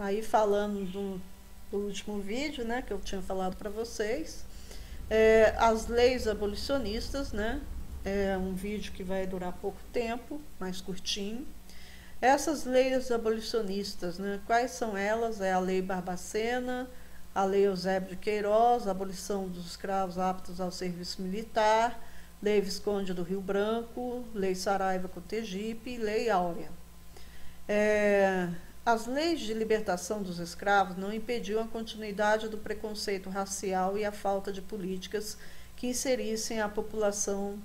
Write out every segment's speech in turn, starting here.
Aí falando do último vídeo, né, que eu tinha falado para vocês, as leis abolicionistas, né, é um vídeo que vai durar pouco tempo, mais curtinho. Essas leis abolicionistas, né, quais são elas? É a Lei Barbacena, a Lei Eusébio de Queiroz, a abolição dos escravos aptos ao serviço militar, Lei Visconde do Rio Branco, Lei Saraiva-Cotegipe e Lei Áurea. As leis de libertação dos escravos não impediam a continuidade do preconceito racial e a falta de políticas que inserissem a população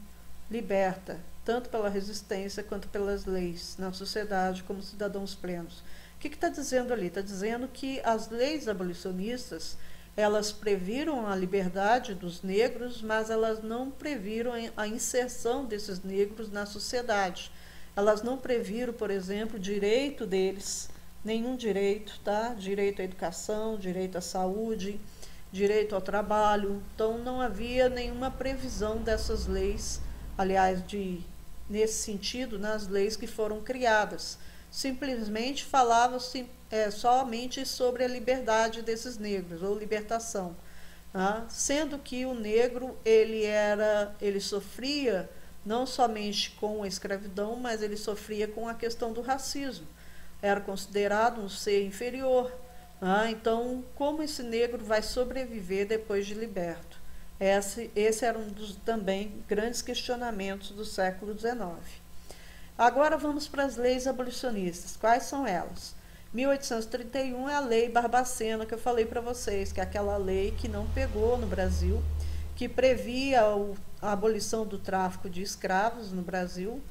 liberta, tanto pela resistência quanto pelas leis, na sociedade como cidadãos plenos. O que está dizendo ali? Está dizendo que as leis abolicionistas, elas previram a liberdade dos negros, mas elas não previram a inserção desses negros na sociedade. Elas não previram, por exemplo, o direito deles, nenhum direito, tá? Direito à educação, direito à saúde, direito ao trabalho. Então, não havia nenhuma previsão dessas leis, aliás, nesse sentido, nas leis que foram criadas. Simplesmente falava-se somente sobre a liberdade desses negros, ou libertação. Tá? Sendo que o negro, ele sofria não somente com a escravidão, mas ele sofria com a questão do racismo. Era considerado um ser inferior. Então, como esse negro vai sobreviver depois de liberto? Esse era um dos também grandes questionamentos do século XIX. Agora vamos para as leis abolicionistas. Quais são elas? 1831 é a Lei Barbacena, que eu falei para vocês, que é aquela lei que não pegou no Brasil, que previa a abolição do tráfico de escravos no Brasil,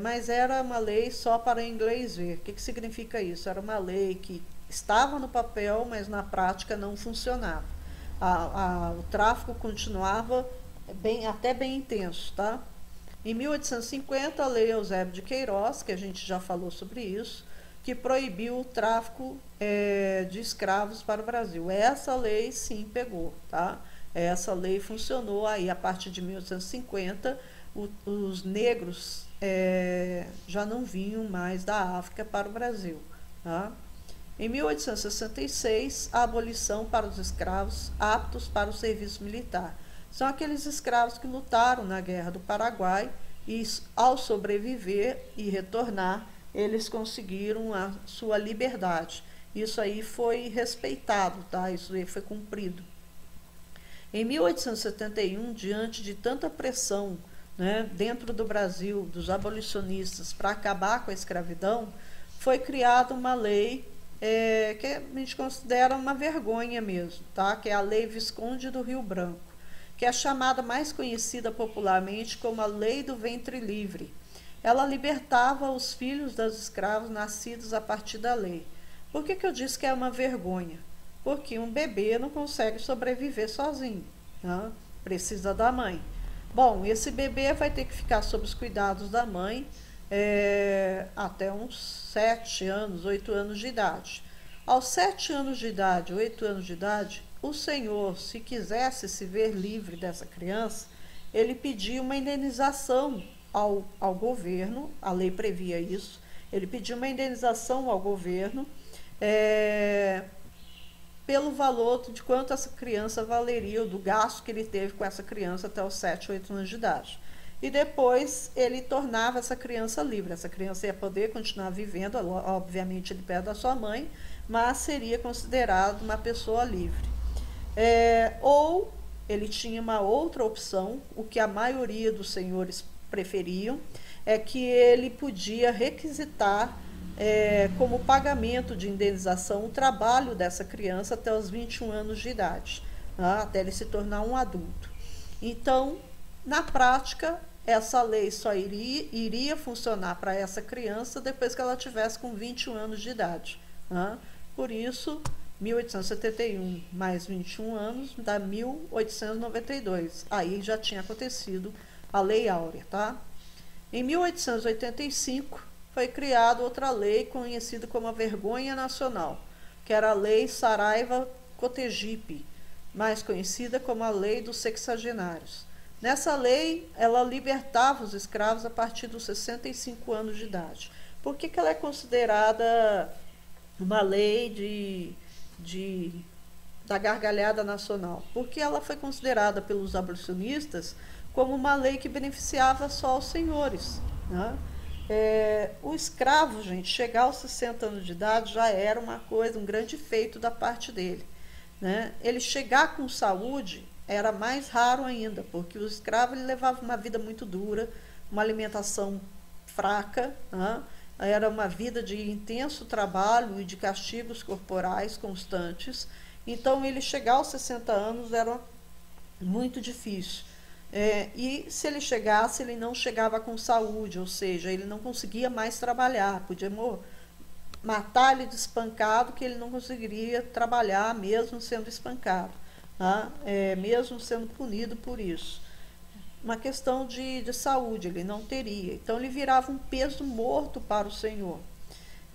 mas era uma lei só para inglês ver. O que significa isso? Era uma lei que estava no papel, mas na prática não funcionava. O tráfico continuava até bem intenso, tá? Em 1850, a Lei Eusébio de Queiroz, que a gente já falou sobre isso, que proibiu o tráfico de escravos para o Brasil. Essa lei sim pegou, tá? Essa lei funcionou aí a partir de 1850. Os negros já não vinham mais da África para o Brasil, tá? Em 1866, a abolição para os escravos aptos para o serviço militar. São aqueles escravos que lutaram na Guerra do Paraguai e, ao sobreviver e retornar, eles conseguiram a sua liberdade. Isso aí foi respeitado, tá? Isso aí foi cumprido. Em 1871, diante de tanta pressão, né, dentro do Brasil, dos abolicionistas, para acabar com a escravidão, foi criada uma lei que a gente considera uma vergonha mesmo, tá? Que é a Lei Visconde do Rio Branco, que é chamada mais conhecida popularmente como a Lei do Ventre Livre. Ela libertava os filhos dos escravos nascidos a partir da lei. Por que eu disse que é uma vergonha? Porque um bebê não consegue sobreviver sozinho, né? Precisa da mãe. Bom, esse bebê vai ter que ficar sob os cuidados da mãe até uns 7 anos, 8 anos de idade. Aos 7 anos de idade, 8 anos de idade, o senhor, se quisesse se ver livre dessa criança, ele pedia uma indenização ao governo, a lei previa isso, ele pedia uma indenização ao governo pelo valor de quanto essa criança valeria, do gasto que ele teve com essa criança até os 7, 8 anos de idade. E depois ele tornava essa criança livre. Essa criança ia poder continuar vivendo, obviamente, de perto da sua mãe, mas seria considerado uma pessoa livre. Ou ele tinha uma outra opção, o que a maioria dos senhores preferiam, é que ele podia requisitar como pagamento de indenização o trabalho dessa criança até os 21 anos de idade, tá? Até ele se tornar um adulto. Então, na prática, essa lei só iria funcionar para essa criança depois que ela tivesse com 21 anos de idade, tá? Por isso, 1871 mais 21 anos dá 1892. Aí já tinha acontecido a Lei Áurea, tá? Em 1885 foi criada outra lei conhecida como a Vergonha Nacional, que era a Lei Saraiva-Cotegipe, mais conhecida como a Lei dos Sexagenários. Nessa lei, ela libertava os escravos a partir dos 65 anos de idade. Por que ela é considerada uma lei da gargalhada nacional, porque ela foi considerada pelos abolicionistas como uma lei que beneficiava só os senhores, né? O escravo, gente, chegar aos 60 anos de idade já era uma coisa, um grande feito da parte dele, né? Ele chegar com saúde era mais raro ainda, porque o escravo ele levava uma vida muito dura, uma alimentação fraca, né? Era uma vida de intenso trabalho e de castigos corporais constantes. Então, ele chegar aos 60 anos era muito difícil. E se ele chegasse, ele não chegava com saúde, ou seja, ele não conseguia mais trabalhar, podia matar ele de espancado, que ele não conseguiria trabalhar mesmo sendo espancado, tá? Mesmo sendo punido por isso. Uma questão de saúde, ele não teria. Então, ele virava um peso morto para o senhor.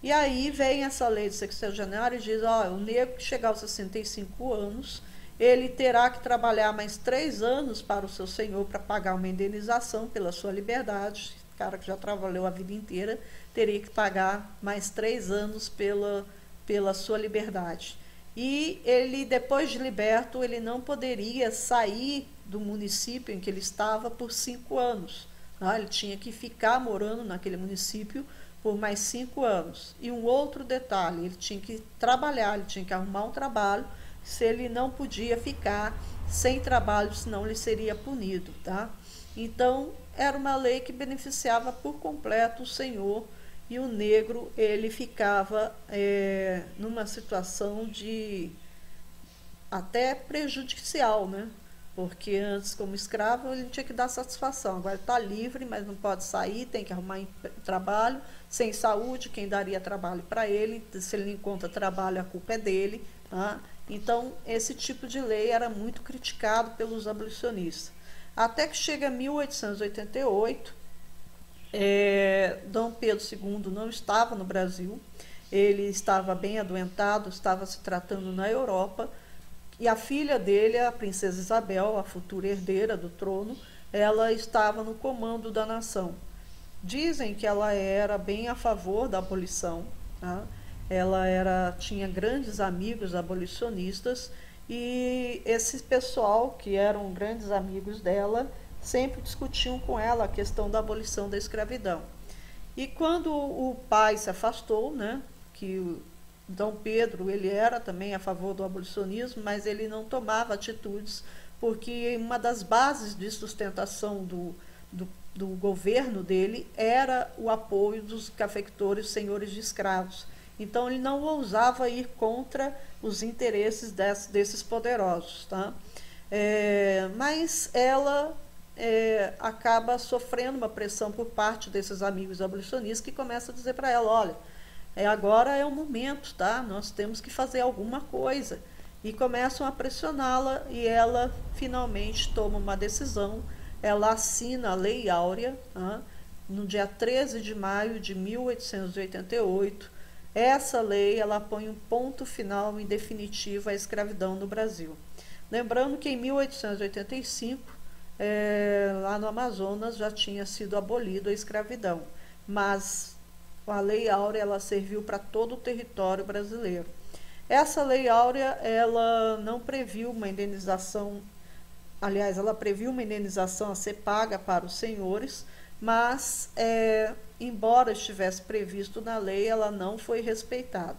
E aí vem essa lei do sexagenário e diz, o negro que chegar aos 65 anos, ele terá que trabalhar mais 3 anos para o seu senhor para pagar uma indenização pela sua liberdade. O cara que já trabalhou a vida inteira teria que pagar mais 3 anos pela sua liberdade. E ele, depois de liberto, ele não poderia sair do município em que ele estava por 5 anos. Ele tinha que ficar morando naquele município por mais 5 anos. E um outro detalhe, ele tinha que trabalhar, ele tinha que arrumar um trabalho, se ele não podia ficar sem trabalho, senão ele seria punido, tá? Então, era uma lei que beneficiava por completo o senhor, e o negro, ele ficava numa situação de até prejudicial, né? Porque antes, como escravo, ele tinha que dar satisfação. Agora ele está livre, mas não pode sair, tem que arrumar trabalho. Sem saúde, quem daria trabalho para ele? Se ele não encontra trabalho, a culpa é dele, tá? Então, esse tipo de lei era muito criticado pelos abolicionistas. Até que chega 1888, Dom Pedro II não estava no Brasil, ele estava bem adoentado, estava se tratando na Europa, e a filha dele, a princesa Isabel, a futura herdeira do trono, ela estava no comando da nação. Dizem que ela era bem a favor da abolição, tá? Ela tinha grandes amigos abolicionistas, e esse pessoal, que eram grandes amigos dela, sempre discutiam com ela a questão da abolição da escravidão. E quando o pai se afastou, né, que o Dom Pedro ele era também a favor do abolicionismo, mas ele não tomava atitudes, porque uma das bases de sustentação do governo dele era o apoio dos cafeicultores senhores de escravos. Então, ele não ousava ir contra os interesses desses poderosos, tá? Mas ela acaba sofrendo uma pressão por parte desses amigos abolicionistas, que começam a dizer para ela, olha, agora é o momento, tá? Nós temos que fazer alguma coisa. E começam a pressioná-la, e ela finalmente toma uma decisão. Ela assina a Lei Áurea, tá? No dia 13 de maio de 1888. Essa lei ela põe um ponto final e definitivo à escravidão no Brasil. Lembrando que em 1885, lá no Amazonas, já tinha sido abolido a escravidão, mas a Lei Áurea ela serviu para todo o território brasileiro. Essa Lei Áurea ela não previu uma indenização, aliás, ela previu uma indenização a ser paga para os senhores, mas, embora estivesse previsto na lei, ela não foi respeitada.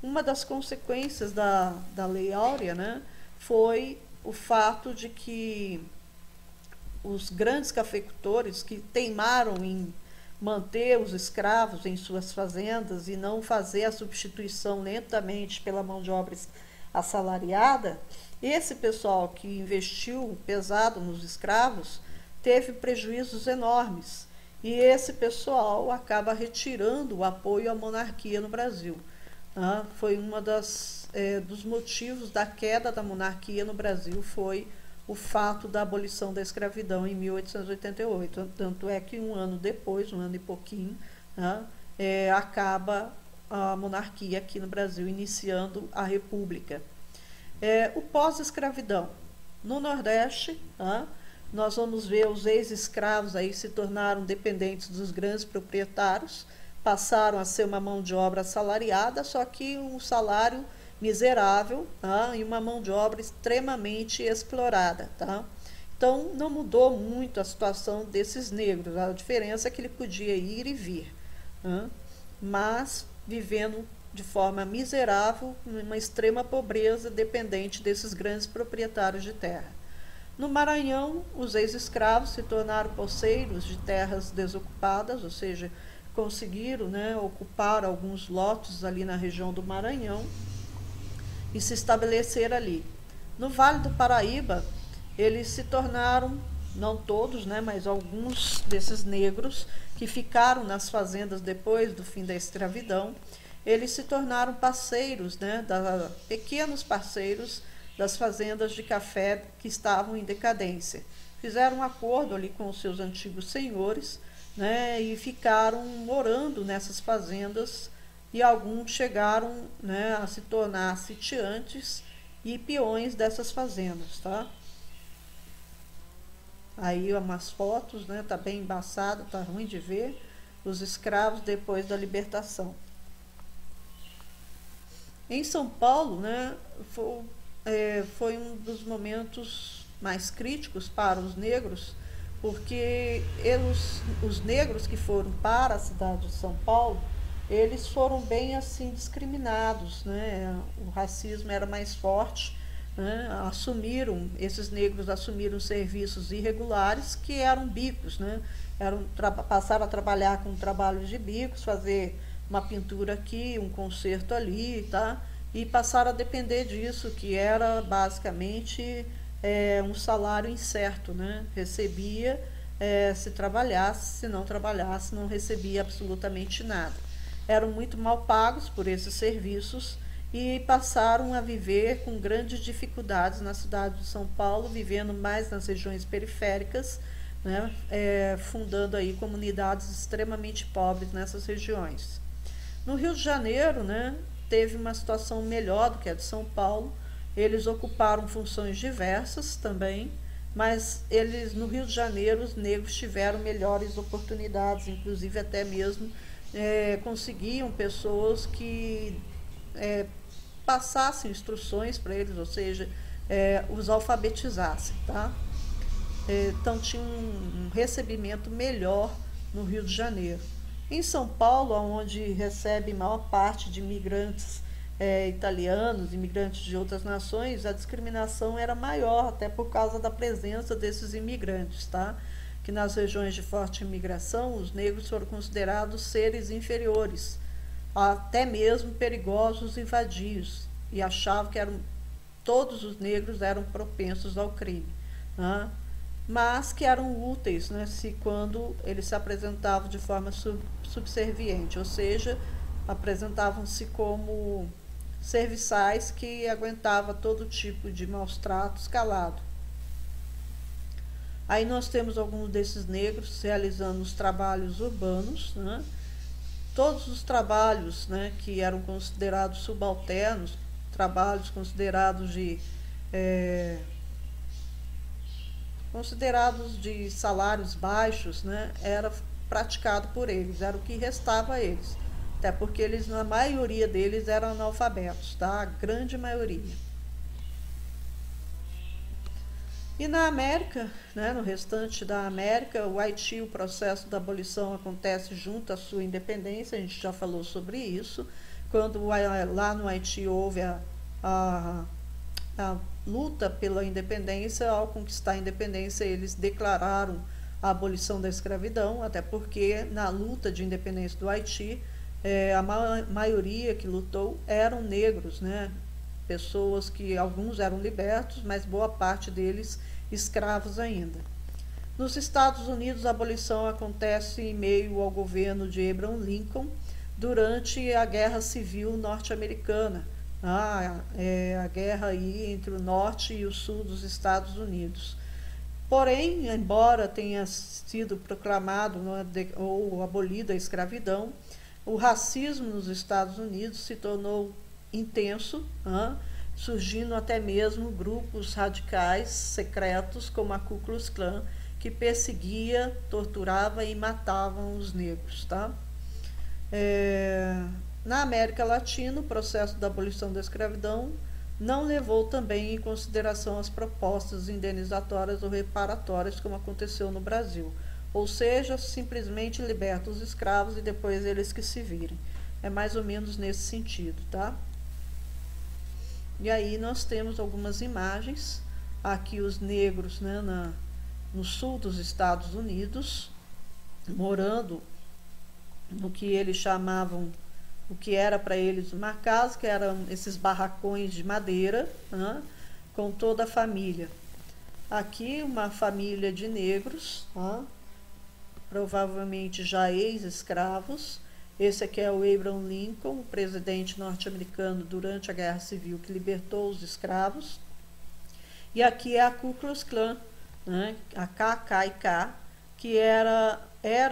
Uma das consequências da Lei Áurea, né, foi o fato de que os grandes cafeicultores que teimaram em manter os escravos em suas fazendas e não fazer a substituição lentamente pela mão de obra assalariada, esse pessoal que investiu pesado nos escravos teve prejuízos enormes, e esse pessoal acaba retirando o apoio à monarquia no Brasil. Foi uma dos motivos da queda da monarquia no Brasil, foi o fato da abolição da escravidão em 1888. Tanto é que um ano depois, um ano e pouquinho, acaba a monarquia aqui no Brasil, iniciando a República. O pós-escravidão. No Nordeste, nós vamos ver os ex-escravos aí se tornaram dependentes dos grandes proprietários, passaram a ser uma mão de obra assalariada, só que um salário miserável, tá? E uma mão de obra extremamente explorada, tá? Então, não mudou muito a situação desses negros. A diferença é que ele podia ir e vir, tá? Mas vivendo de forma miserável, numa extrema pobreza, dependente desses grandes proprietários de terra. No Maranhão, os ex-escravos se tornaram poceiros de terras desocupadas, ou seja, conseguiram, né, ocupar alguns lotes ali na região do Maranhão e se estabelecer ali. No Vale do Paraíba, eles se tornaram, não todos, né, mas alguns desses negros que ficaram nas fazendas depois do fim da escravidão, eles se tornaram parceiros, né, pequenos parceiros das fazendas de café que estavam em decadência. Fizeram um acordo ali com os seus antigos senhores, né, e ficaram morando nessas fazendas, e alguns chegaram, né, a se tornar sitiantes e peões dessas fazendas, tá? Aí umas fotos, né, tá bem embaçado, tá ruim de ver, os escravos depois da libertação. Em São Paulo, né, foi um dos momentos mais críticos para os negros, porque os negros que foram para a cidade de São Paulo, eles foram bem assim discriminados, né? O racismo era mais forte, né? Esses negros assumiram serviços irregulares que eram bicos, né? Passaram a trabalhar com trabalhos de bicos, fazer uma pintura aqui, um conserto ali, tá? E passaram a depender disso, que era basicamente um salário incerto, né? Recebia se trabalhasse, se não trabalhasse, não recebia absolutamente nada. Eram muito mal pagos por esses serviços e passaram a viver com grandes dificuldades na cidade de São Paulo, vivendo mais nas regiões periféricas, né? Fundando aí comunidades extremamente pobres nessas regiões. No Rio de Janeiro, né, teve uma situação melhor do que a de São Paulo. Eles ocuparam funções diversas também, mas no Rio de Janeiro, os negros tiveram melhores oportunidades, inclusive até mesmo conseguiam pessoas que passassem instruções para eles, ou seja, os alfabetizassem, tá? Então tinha um recebimento melhor no Rio de Janeiro. Em São Paulo, onde recebe maior parte de imigrantes italianos, imigrantes de outras nações, a discriminação era maior, até por causa da presença desses imigrantes, tá? Que nas regiões de forte imigração, os negros foram considerados seres inferiores, até mesmo perigosos e vadios, e achavam que todos os negros eram propensos ao crime, né? Mas que eram úteis, né, quando eles se apresentavam de forma subserviente, ou seja, apresentavam-se como serviçais que aguentavam todo tipo de maus tratos calado. Aí nós temos alguns desses negros realizando os trabalhos urbanos, né? Todos os trabalhos, né, que eram considerados subalternos, trabalhos considerados de salários baixos, né, era praticado por eles, era o que restava a eles, até porque a maioria deles eram analfabetos, tá? A grande maioria. E na América, né, no restante da América, o Haiti, o processo da abolição acontece junto à sua independência, a gente já falou sobre isso, quando lá no Haiti houve a luta pela independência. Ao conquistar a independência, eles declararam a abolição da escravidão, até porque na luta de independência do Haiti, a maioria que lutou eram negros, né? Pessoas que alguns eram libertos, mas boa parte deles escravos ainda. Nos Estados Unidos, a abolição acontece em meio ao governo de Abraham Lincoln durante a Guerra Civil Norte-Americana, a guerra aí entre o norte e o sul dos Estados Unidos. Porém, embora tenha sido proclamado ou abolida a escravidão, o racismo nos Estados Unidos se tornou intenso, surgindo até mesmo grupos radicais secretos como a Ku Klux Klan, que perseguia, torturava e matavam os negros, tá? Na América Latina, o processo da abolição da escravidão não levou também em consideração as propostas indenizatórias ou reparatórias, como aconteceu no Brasil. Ou seja, simplesmente liberta os escravos e depois eles que se virem. É mais ou menos nesse sentido, tá? E aí nós temos algumas imagens. Aqui os negros, né, no sul dos Estados Unidos, morando no que eles chamavam, o que era para eles uma casa, que eram esses barracões de madeira, né, com toda a família. Aqui uma família de negros, tá, provavelmente já ex-escravos. Esse aqui é o Abraham Lincoln, o presidente norte-americano durante a Guerra Civil, que libertou os escravos. E aqui é a Ku Klux Klan, né, a KKK, que era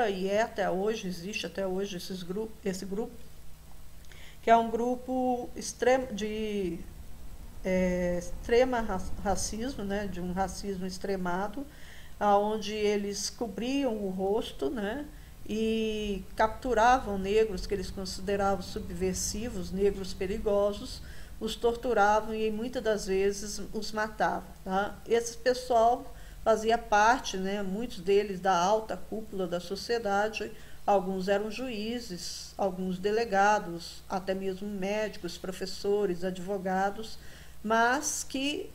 e é até hoje, existe até hoje esse grupo, que é um grupo de extrema racismo, né, de um racismo extremado, onde eles cobriam o rosto, né, e capturavam negros que eles consideravam subversivos, negros perigosos, os torturavam e muitas das vezes os matavam. Tá? Esse pessoal fazia parte, né, muitos deles, da alta cúpula da sociedade. Alguns eram juízes, alguns delegados, até mesmo médicos, professores, advogados, mas que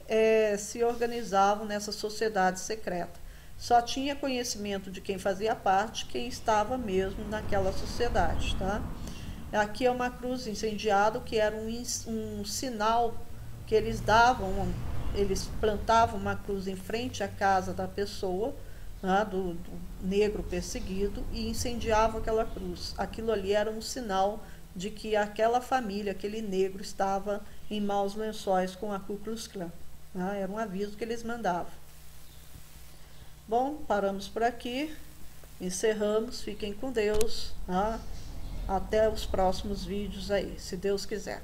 se organizavam nessa sociedade secreta. Só tinha conhecimento de quem fazia parte, quem estava mesmo naquela sociedade. Tá? Aqui é uma cruz incendiada, que era um sinal que eles davam. Eles plantavam uma cruz em frente à casa da pessoa, né, do negro perseguido, e incendiavam aquela cruz. Aquilo ali era um sinal de que aquela família, aquele negro, estava em maus lençóis com a Ku Klux Klan. Né? Era um aviso que eles mandavam. Bom, paramos por aqui, encerramos, fiquem com Deus, tá? Até os próximos vídeos aí, se Deus quiser.